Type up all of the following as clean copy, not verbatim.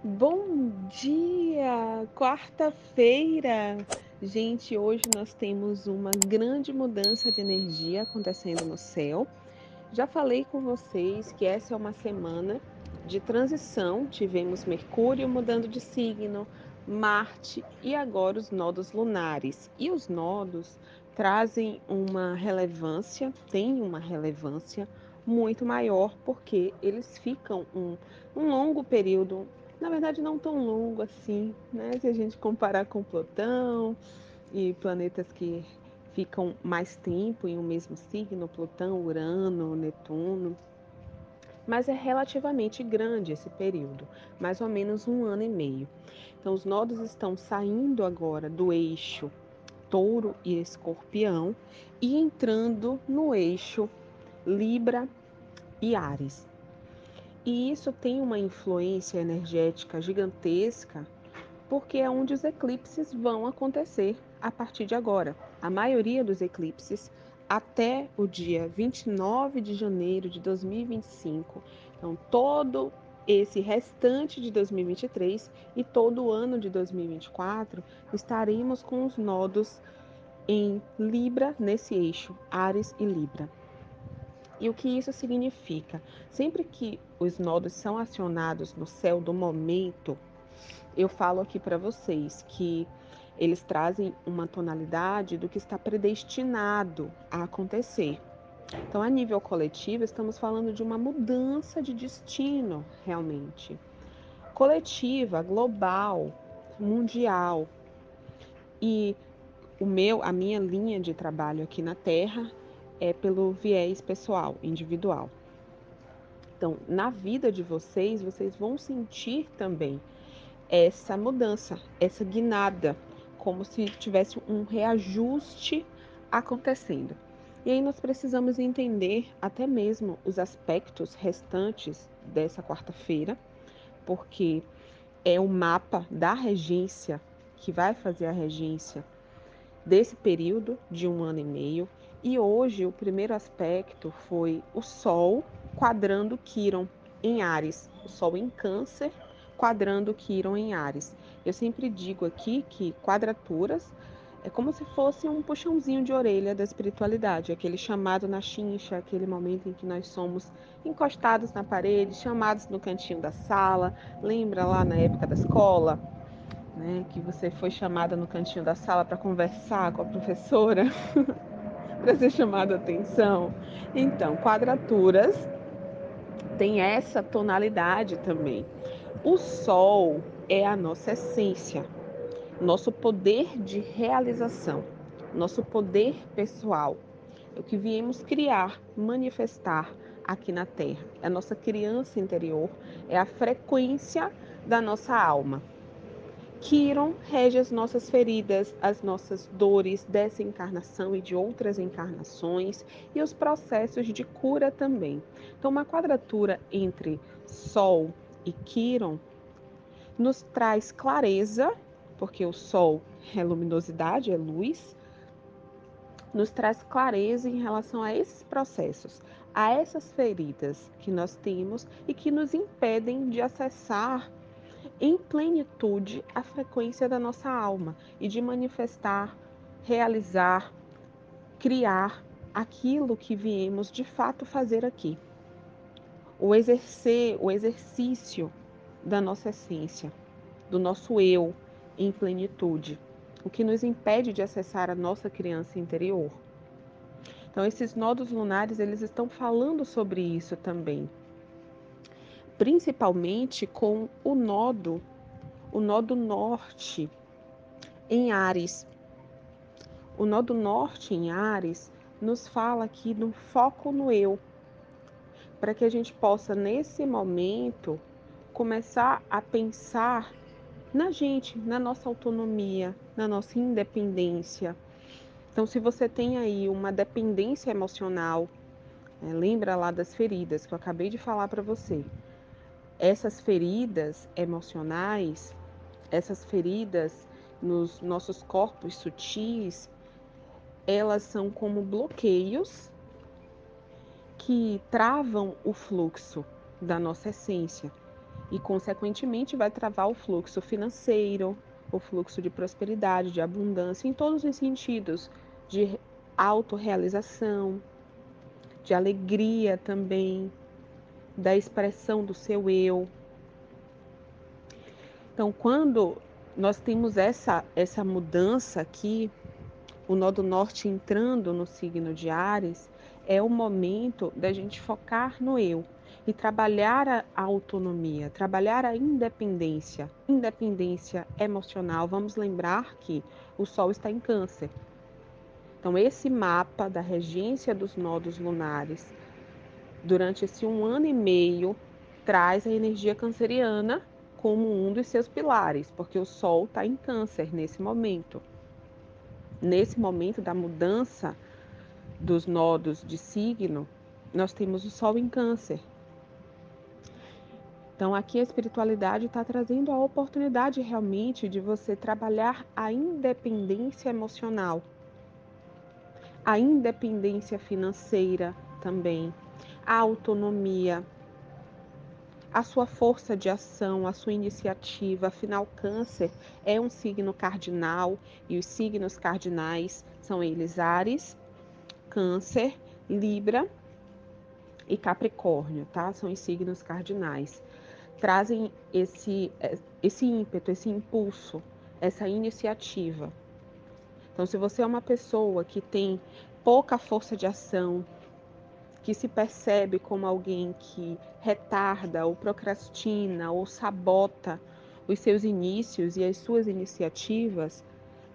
Bom dia! Quarta-feira! Gente, hoje nós temos uma grande mudança de energia acontecendo no céu. Já falei com vocês que essa é uma semana de transição. Tivemos Mercúrio mudando de signo, Marte e agora os nodos lunares. E os nodos trazem uma relevância, têm uma relevância muito maior, porque eles ficam um longo período, na verdade não tão longo assim, né? Se a gente comparar com Plutão e planetas que ficam mais tempo em um mesmo signo, Plutão, Urano, Netuno, mas é relativamente grande esse período, mais ou menos um ano e meio. Então, os nodos estão saindo agora do eixo Touro e Escorpião e entrando no eixo Libra e Áries. E isso tem uma influência energética gigantesca porque é onde os eclipses vão acontecer a partir de agora. A maioria dos eclipses até o dia 29 de janeiro de 2025. Então, todo esse restante de 2023 e todo o ano de 2024, estaremos com os nodos em Libra, nesse eixo, Áries e Libra. E o que isso significa? Sempre que os nodos são acionados no céu do momento, eu falo aqui para vocês que eles trazem uma tonalidade do que está predestinado a acontecer. Então, a nível coletivo, estamos falando de uma mudança de destino, realmente. Coletiva, global, mundial. E a minha linha de trabalho aqui na Terra é pelo viés pessoal, individual. Então, na vida de vocês, vocês vão sentir também essa mudança, essa guinada, como se tivesse um reajuste acontecendo. E aí nós precisamos entender até mesmo os aspectos restantes dessa quarta-feira, porque é o mapa da regência que vai fazer a regência desse período de um ano e meio. E hoje o primeiro aspecto foi o Sol quadrando Quirón em Áries, o Sol em Câncer quadrando Quirón em Áries. Eu sempre digo aqui que quadraturas é como se fosse um puxãozinho de orelha da espiritualidade, aquele chamado na chincha, aquele momento em que nós somos encostados na parede, chamados no cantinho da sala. Lembra lá na época da escola? Né, que você foi chamada no cantinho da sala para conversar com a professora, para ser chamada a atenção. Então, quadraturas tem essa tonalidade também. O sol é a nossa essência, nosso poder de realização, nosso poder pessoal. É o que viemos criar, manifestar aqui na Terra. É a nossa criança interior, é a frequência da nossa alma. Quirón rege as nossas feridas, as nossas dores dessa encarnação e de outras encarnações e os processos de cura também. Então, uma quadratura entre Sol e Quirón nos traz clareza, porque o Sol é luminosidade, é luz, nos traz clareza em relação a esses processos, a essas feridas que nós temos e que nos impedem de acessar em plenitude a frequência da nossa alma e de manifestar, realizar, criar aquilo que viemos de fato fazer aqui. O exercício da nossa essência, do nosso eu em plenitude, o que nos impede de acessar a nossa criança interior. Então, esses nodos lunares, eles estão falando sobre isso também, principalmente com o nodo norte em Áries. O nodo norte em Áries nos fala aqui do foco no eu, para que a gente possa, nesse momento, começar a pensar na gente, na nossa autonomia, na nossa independência. Então, se você tem aí uma dependência emocional, lembra lá das feridas que eu acabei de falar para você. Essas feridas emocionais, essas feridas nos nossos corpos sutis, elas são como bloqueios que travam o fluxo da nossa essência. e, consequentemente, vai travar o fluxo financeiro, o fluxo de prosperidade, de abundância, em todos os sentidos, de autorrealização, de alegria também, da expressão do seu eu. Então, quando nós temos essa mudança aqui, o nó do norte entrando no signo de Áries, é o momento da gente focar no eu e trabalhar a autonomia, trabalhar a independência, independência emocional. Vamos lembrar que o Sol está em Câncer. Então, esse mapa da regência dos nodos lunares, durante esse 1 ano e meio, traz a energia canceriana como um dos seus pilares, porque o Sol está em Câncer nesse momento. Nesse momento da mudança dos nodos de signo, nós temos o Sol em Câncer. Então, aqui a espiritualidade está trazendo a oportunidade realmente de você trabalhar a independência emocional, a independência financeira também, a autonomia, a sua força de ação, a sua iniciativa. Afinal, Câncer é um signo cardinal e os signos cardinais são eles Áries, Câncer, Libra e Capricórnio, tá? São os signos cardinais. Trazem esse ímpeto, esse impulso, essa iniciativa. Então, se você é uma pessoa que tem pouca força de ação, que se percebe como alguém que retarda ou procrastina ou sabota os seus inícios e as suas iniciativas,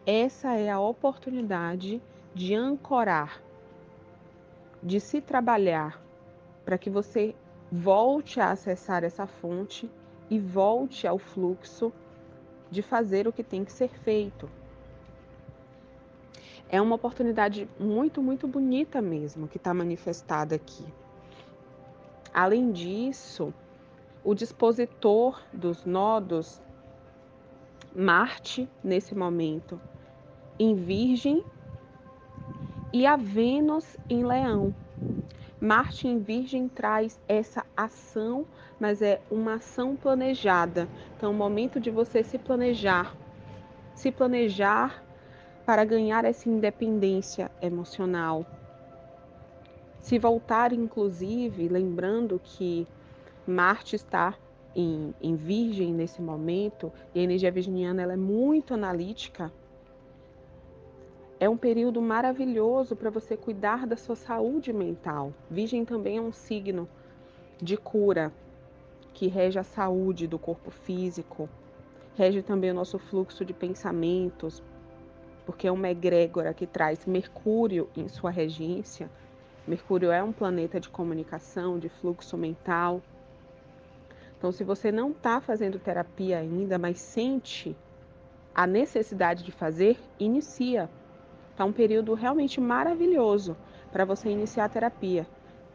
essa é a oportunidade de ancorar, de se trabalhar para que você volte a acessar essa fonte e volte ao fluxo de fazer o que tem que ser feito. É uma oportunidade muito, muito bonita mesmo que está manifestada aqui. Além disso, o dispositor dos nodos, Marte, nesse momento, em Virgem, e a Vênus em Leão. Marte em Virgem traz essa ação, mas é uma ação planejada. Então, é o momento de você se planejar para ganhar essa independência emocional. Se voltar, inclusive, lembrando que Marte está em Virgem nesse momento, e a energia virginiana ela é muito analítica, é um período maravilhoso para você cuidar da sua saúde mental. Virgem também é um signo de cura, que rege a saúde do corpo físico, rege também o nosso fluxo de pensamentos, porque é uma egrégora que traz Mercúrio em sua regência. Mercúrio é um planeta de comunicação, de fluxo mental. Então, se você não está fazendo terapia ainda, mas sente a necessidade de fazer, inicia. Está um período realmente maravilhoso para você iniciar a terapia.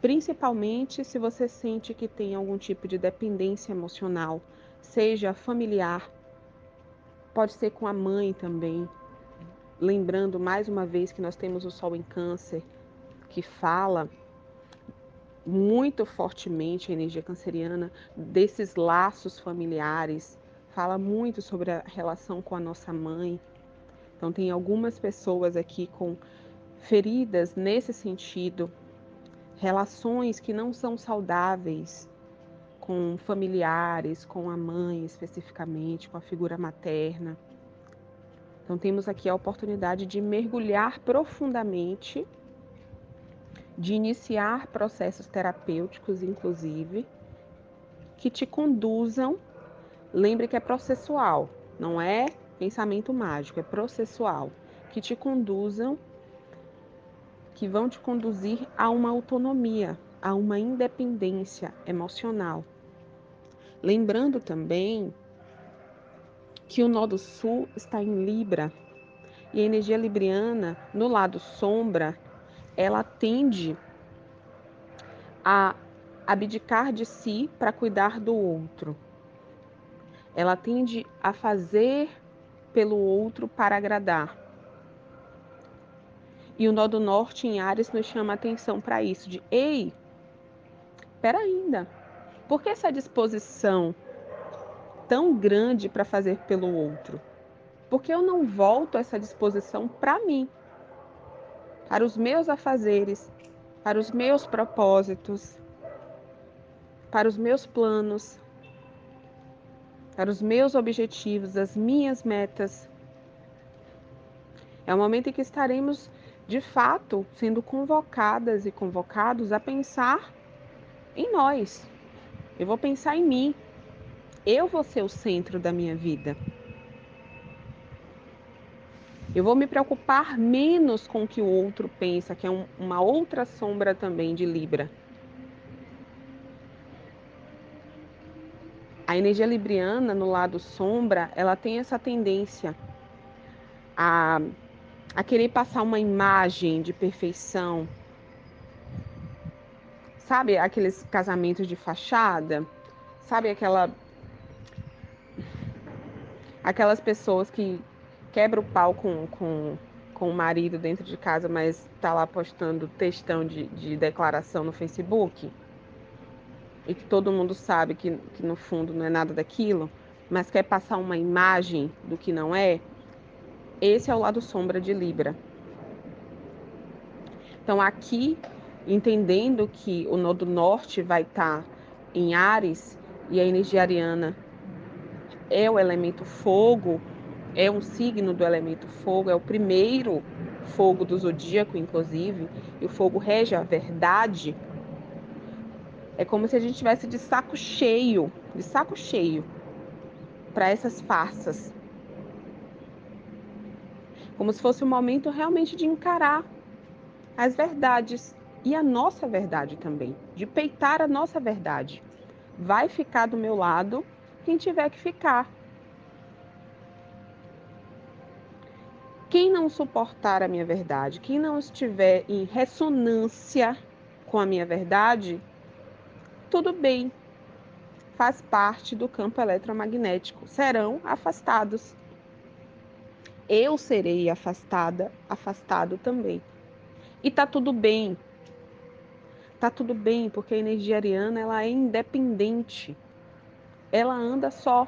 Principalmente se você sente que tem algum tipo de dependência emocional, seja familiar, pode ser com a mãe também. Lembrando mais uma vez que nós temos o Sol em Câncer, que fala muito fortemente a energia canceriana desses laços familiares, fala muito sobre a relação com a nossa mãe. Então, tem algumas pessoas aqui com feridas nesse sentido, relações que não são saudáveis com familiares, com a mãe especificamente, com a figura materna. Então, temos aqui a oportunidade de mergulhar profundamente, de iniciar processos terapêuticos, inclusive, que te conduzam. Lembre que é processual, não é pensamento mágico, é processual, que te conduzam, que vão te conduzir a uma autonomia, a uma independência emocional. Lembrando também que o nó do sul está em Libra, e a energia libriana, no lado sombra, ela tende a abdicar de si para cuidar do outro. Ela tende a fazer pelo outro para agradar. E o nó do norte em Áries nos chama a atenção para isso, de ei, espera ainda, por que essa disposição tão grande para fazer pelo outro? Porque eu não volto essa disposição para mim, para os meus afazeres, para os meus propósitos, para os meus planos, para os meus objetivos, as minhas metas. É o momento em que estaremos, de fato, sendo convocadas e convocados a pensar em nós. Eu vou pensar em mim. Eu vou ser o centro da minha vida. Eu vou me preocupar menos com o que o outro pensa, que é uma outra sombra também de Libra. A energia libriana, no lado sombra, ela tem essa tendência a, a querer passar uma imagem de perfeição. Sabe aqueles casamentos de fachada? Sabe aquelas pessoas que quebram o pau com o marido dentro de casa, mas tá lá postando textão de declaração no Facebook? E que todo mundo sabe que no fundo não é nada daquilo, mas quer passar uma imagem do que não é? Esse é o lado sombra de Libra. Então, aqui, entendendo que o nodo norte vai estar em Áries e a energia ariana é o elemento fogo, é um signo do elemento fogo, é o primeiro fogo do zodíaco, inclusive, e o fogo rege a verdade. É como se a gente tivesse de saco cheio para essas farsas. Como se fosse o momento realmente de encarar as verdades e a nossa verdade também, de peitar a nossa verdade. Vai ficar do meu lado quem tiver que ficar. Quem não suportar a minha verdade, quem não estiver em ressonância com a minha verdade, tudo bem, faz parte do campo eletromagnético, serão afastados. Eu serei afastada, afastado também. E tá tudo bem, porque a energia ariana ela é independente, ela anda só.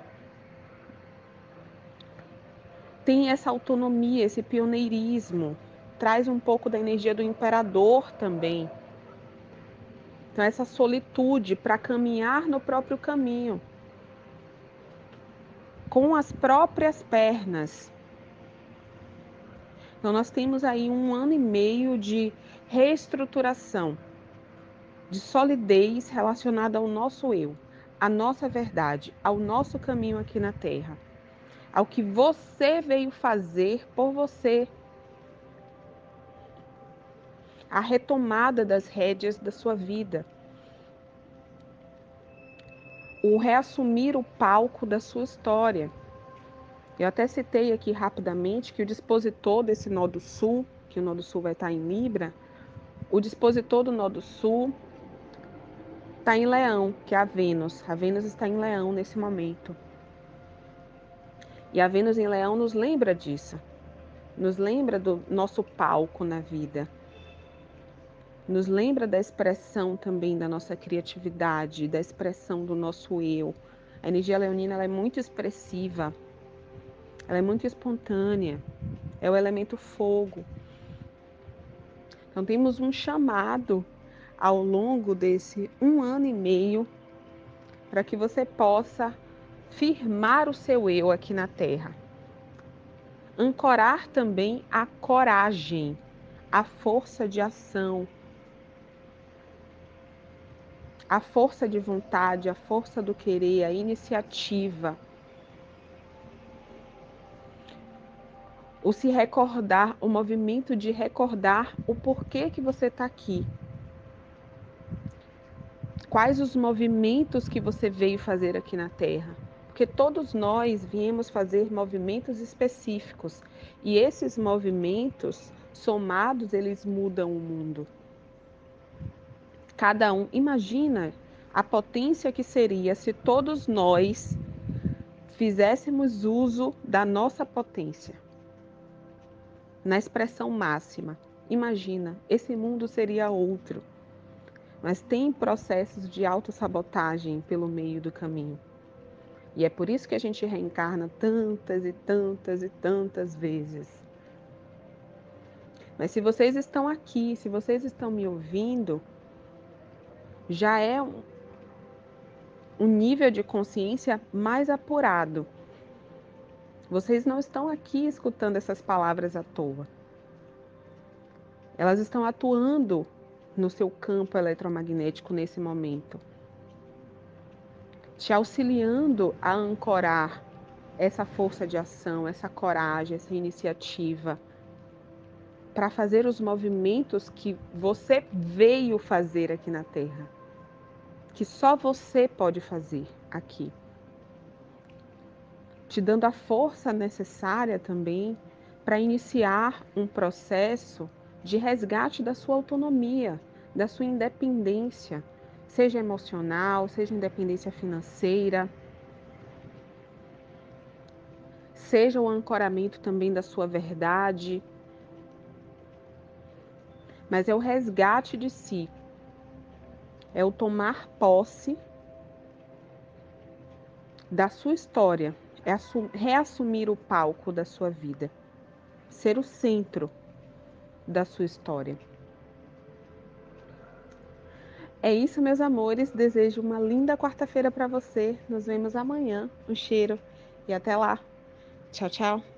Tem essa autonomia, esse pioneirismo, traz um pouco da energia do imperador também. Então, essa solitude para caminhar no próprio caminho, com as próprias pernas. Então, nós temos aí 1 ano e meio de reestruturação, de solidez relacionada ao nosso eu, à nossa verdade, ao nosso caminho aqui na Terra, ao que você veio fazer por você, a retomada das rédeas da sua vida, o reassumir o palco da sua história. Eu até citei aqui rapidamente que o dispositor desse Nodo Sul, que o Nodo Sul vai estar em Libra, o dispositor do Nodo Sul está em Leão, que é a Vênus. A Vênus está em Leão nesse momento. E a Vênus em Leão nos lembra disso. Nos lembra do nosso palco na vida. Nos lembra da expressão também da nossa criatividade, da expressão do nosso eu. A energia leonina ela é muito expressiva, ela é muito espontânea, é o elemento fogo. Então, temos um chamado ao longo desse 1 ano e meio para que você possa firmar o seu eu aqui na Terra. Ancorar também a coragem, a força de ação, a força de vontade, a força do querer, a iniciativa. O se recordar, o movimento de recordar o porquê que você está aqui. Quais os movimentos que você veio fazer aqui na Terra? Porque todos nós viemos fazer movimentos específicos e esses movimentos somados, eles mudam o mundo. Cada um, imagina a potência que seria se todos nós fizéssemos uso da nossa potência na expressão máxima. Imagina, esse mundo seria outro. Mas tem processos de autossabotagem pelo meio do caminho. E é por isso que a gente reencarna tantas e tantas e tantas vezes. Mas se vocês estão aqui, se vocês estão me ouvindo, já é um nível de consciência mais apurado. Vocês não estão aqui escutando essas palavras à toa. Elas estão atuando no seu campo eletromagnético nesse momento, te auxiliando a ancorar essa força de ação, essa coragem, essa iniciativa, para fazer os movimentos que você veio fazer aqui na Terra, que só você pode fazer aqui. Te dando a força necessária também para iniciar um processo de resgate da sua autonomia, da sua independência, seja emocional, seja independência financeira, seja o ancoramento também da sua verdade, mas é o resgate de si, é o tomar posse da sua história, é reassumir o palco da sua vida, ser o centro da sua história. É isso, meus amores. Desejo uma linda quarta-feira para você. Nos vemos amanhã. Um cheiro e até lá. Tchau, tchau.